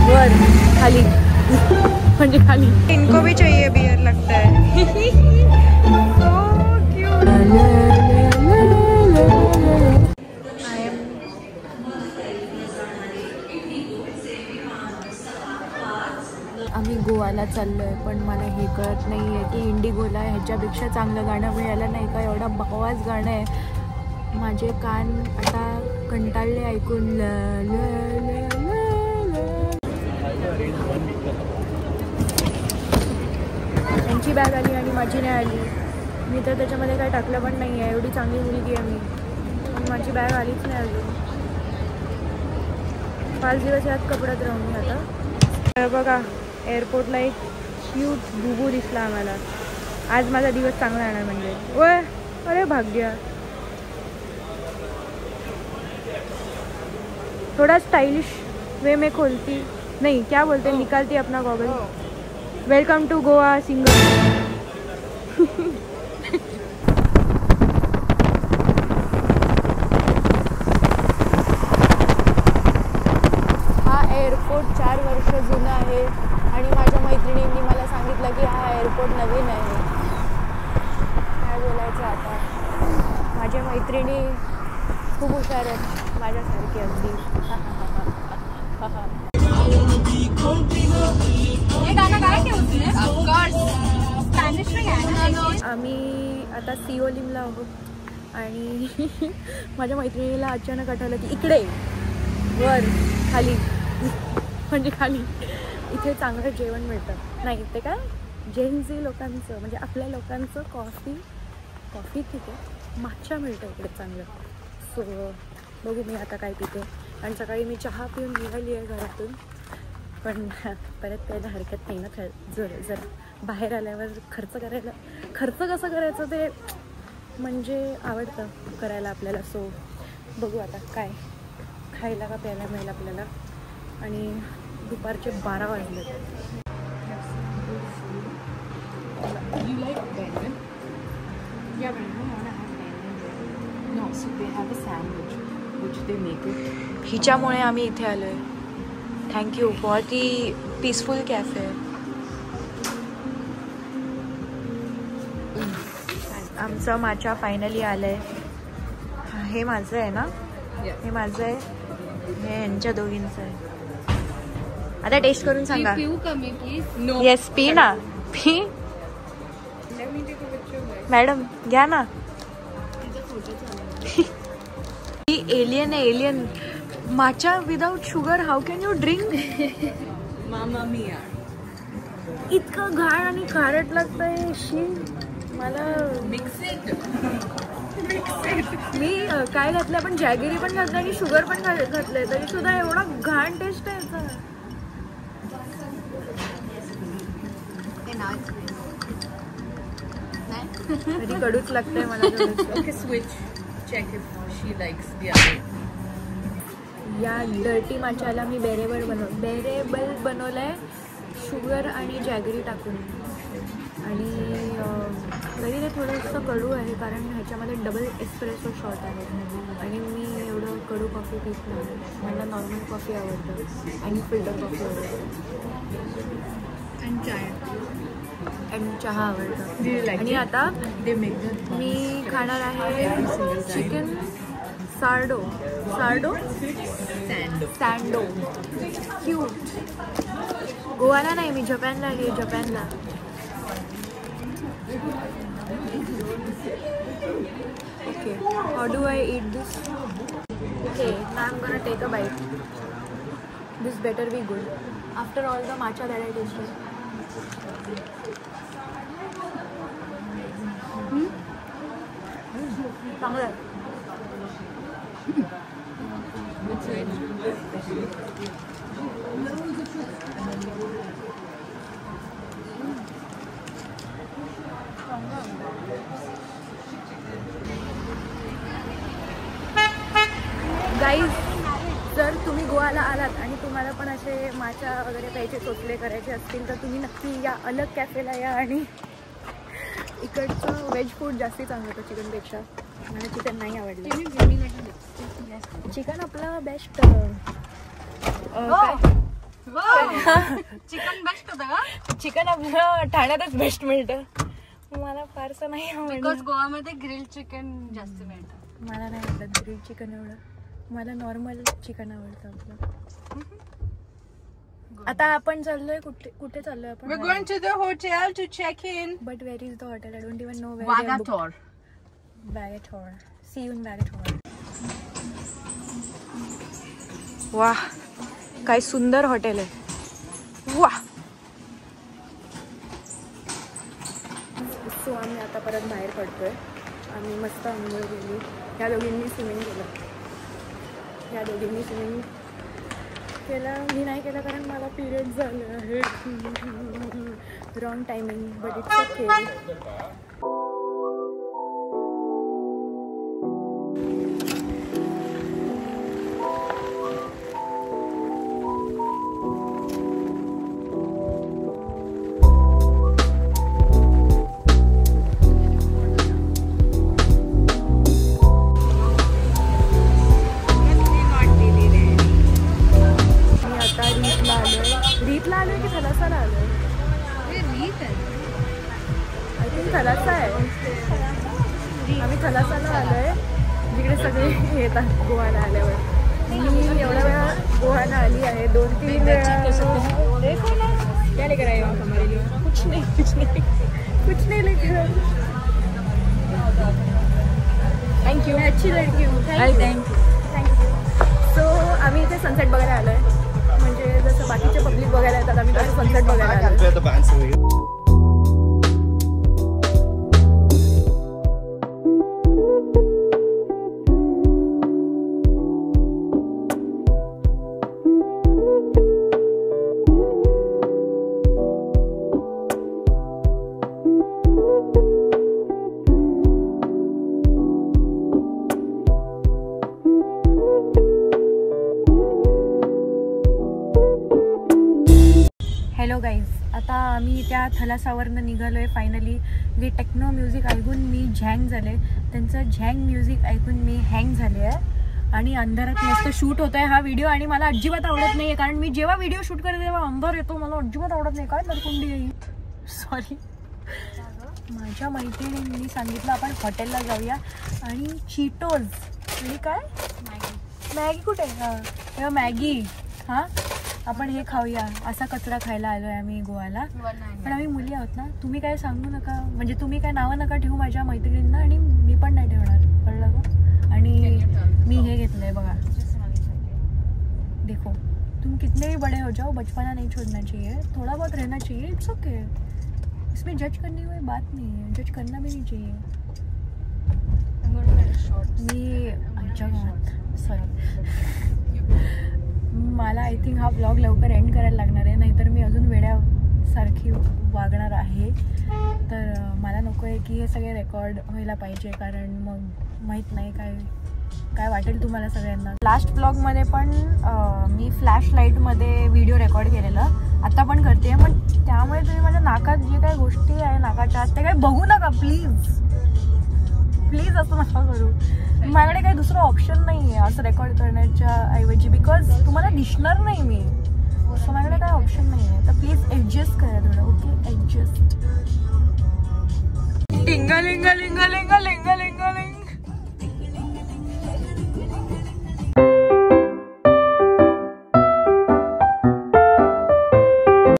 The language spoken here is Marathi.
वर खाली म्हणजे खाली. इनको भी चाहिए बियर लगता है. आम्ही गोवाला चाललोय, पण मला हे कळत नाहीये की इंडिगोला ह्याच्यापेक्षा चांगलं गाणं मिळालं नाही का. एवढा बकवास गाणं आहे. माझे कान आता कंटाळले ऐकून. त्यांची बॅग आली आणि माझी नाही आली. मी तर त्याच्यामध्ये काय टाकलं पण नाही आहे. एवढी चांगली मुलगी आहे मी, पण माझी बॅग आलीच नाही अजून. 5 दिवस यात कपड्यात राहून मी आता. बघा एअरपोर्टला एक क्यूट बुबू दिसला आम्हाला. आज माझा दिवस चांगला येणार म्हणजे. ओय अरे भाग्य, थोड़ा स्टाइलिश वे में खोलती नहीं, क्या बोलते हैं, निकालती अपना goggle. Welcome to Goa singer. हा एअरपोर्ट 4 वर्ष जुना आहे आणि माझ्या मैत्रिणींनी मला सांगितलं की हा एअरपोर्ट नवीन आहे. काय बोलायचं आता. माझ्या मैत्रिणी खूप हुशार आहेत माझ्यासारखी अगदी. आम्ही आता सिओलिमला आहोत आणि माझ्या मैत्रिणीला अचानक आठवलं की इकडे वर खाली म्हणजे खाली इथे चांगलं जेवण मिळतं. नाही ते काय जेनझी लोकांचं म्हणजे आपल्या लोकांचं कॉफी ठीक आहे, माच्छा मिळतं इकडे चांगलं. सो बघू मी आता काय पिते. आणि सकाळी मी चहा पिऊन निघाली आहे घरातून, पण परत यायला हरकत नाही ना. जर बाहेर आल्यावर खर्च कसं करायचं ते म्हणजे आवडतं करायला आपल्याला. सो बघू आता काय खायला का प्यायला मिळेल आपल्याला. आणि दुपारचे 12 वाजले. हिच्यामुळे आम्ही इथे आलोय. थँक्यू. बहुत ही पीसफुल कॅफे आहे. आमचा माचा फायनली आलाय. हे माझं आहे ना, हे माझं आहे, हे यांच्या दोघींचं आहे. आता टेस्ट करून सांगा. येस पी ना, पी मॅडम घ्या ना. ही एलियन आहे, alien. Matcha without sugar, how can you drink. मामा मिया. इतकं घाण आणि खारट लागतंय. शी मला मिक्सिड. मी काय घातलं पण जॅगरी पण घातलं आणि शुगर पण घातलंय तरी सुद्धा एवढा घाण टेस्ट आहे याचा. तरी कडूच लागतंय मला. Okay switch check if she likes the other. या डर्टी माचाला मी बेरेबल बनवलंय शुगर आणि जॅगरी टाकून. आणि तरी ते थोडंसं कडू आहे कारण ह्याच्यामध्ये डबल एस्प्रेसो शॉट आहे आणि मी एवढं कडू कॉफी पित नाही. मला नॉर्मल कॉफी आवडतं आणि फिल्टर कॉफी आवडतं आणि चहा आवडतं. आणि आता मी खाणार आहे चिकन सार्डो सँडो. क्यूट. गोवाला नाही, मी जपानला आली. जपानला. Okay, how do I eat this? Okay, now I'm gonna take a bite. This better be good. After all the matcha that I tasted. चांगलं आहे. गाईज, जर तुम्ही गोव्याला आलात आणि तुम्हाला पण असे माचा वगैरे प्यायचे चोचले करायचे असतील तर तुम्ही नक्की या अलग कॅफेला या. आणि इकडचं व्हेज फूड जास्ती चांगलं होतं चिकनपेक्षा. मला चिकन नाही आवडलं. चिकन आपला बेस्ट. काय चिकन बेस्ट होतं का? चिकन आपलं ठाण्यातच बेस्ट मिळतं. मला फारसं नाही आवडलं. बिकॉज गोवामध्ये ग्रिल चिकन जास्त मिळतं. मला नाही आवडत ग्रिल चिकन एवढं. मला नॉर्मल चिकन आवडतं आपलं. आता आपण चाललोय कुठे चाललोय आपण? We're going to the hotel to check in. But where is the hotel? I don't even know where. Vagator. Vagator. See you in Vagator. वाह, काय सुंदर हॉटेल आहे. वाह. सो आम्ही आता परत बाहेर पडतोय. आम्ही मस्त अंघोळ केली. ह्या दोघींनी स्विमिंग केलं. मी नाही केलं कारण मला पिरियड झाले आहे. Wrong timing but it's okay. रीतला आलोय की थलासाला आलोय? आय थिंक थलासा आहे. आम्ही थलासाला आलोय जिकडे सगळे येतात गोव्याला आल्यावर. मी एवढ्या वेळा गोव्याला आली आहे 2-3 वेळा. क्या लेकर आए हो हमारे लिए? कुछ नहीं लेकर. थँक्यू. अच्छी लड़की हूँ. थँक्यू. सो आम्ही इथे सनसेट बघायला आलोय. म्हणजे जसं बाकीचे पब्लिक बघायला येतात आम्ही तसं सनसेट बघायला आलो. हॅलो गाईज, आता आम्ही त्या थलासावरनं निघालो आहे फायनली. जे टेक्नो म्युझिक ऐकून मी झँग झाले. त्यांचं झँग म्युझिक ऐकून मी हँग झाले आहे. आणि अंधारात मस्त शूट होत आहे हा व्हिडिओ. आणि मला अजिबात आवडत नाही आहे कारण मी जेव्हा व्हिडिओ शूट करते तेव्हा अंधार येतो. मला अजिबात आवडत नाही. काय नरकुंडी आहे. सॉरी. माझ्या मैत्रिणींनी सांगितलं आपण हॉटेलला जाऊया आणि चीटोज आणि काय मॅगी कुठे? हां मॅगी. हां आपण हे खाऊया. असा कचरा खायला आलो आहे आम्ही गोव्याला. पण आम्ही मुली आहोत ना. तुम्ही काय सांगू नका. म्हणजे तुम्ही काय नावं नका ठेवू माझ्या मैत्रिणींना. आणि मी पण नाही ठेवणार. कळलं का? आणि मी हे घेतलं आहे बघा. देखो तुम कितने भी बड़े हो जाओ बचपना नहीं छोड़ना चाहिए. थोड़ा बहुत रहना चाहिए. It's okay. इसमें जज करने की कोई बात नहीं है. जज करना भी नहीं चाहिए. मी आमच्या गावात सॉरी मला आय थिंक हा ब्लॉग लवकर एंड करायला लागणार आहे. नाहीतर मी अजून वेड्यासारखी वागणार आहे. तर मला नको आहे की हे सगळे रेकॉर्ड व्हायला पाहिजे कारण मग माहीत नाही काय वाटेल तुम्हाला सगळ्यांना. लास्ट ब्लॉगमध्ये पण मी फ्लॅश लाईटमध्ये व्हिडिओ रेकॉर्ड केलेलं. आता पण करते. पण त्यामुळे तुम्ही माझ्या नाकात जे काही गोष्टी आहे नाकाच्या आत ते काही बघू नका प्लीज. असं नका करू. माझ्याकडे काही दुसरं ऑप्शन नाही आहे असं रेकॉर्ड करण्याच्या ऐवजी. बिकॉज तुम्हाला दिसणार नाही मी. सो माझ्याकडे काही ऑप्शन नाही आहे. तर प्लीज ॲडजस्ट करा थोडं. Okay adjust. टिंगलिंगलिंगलिंग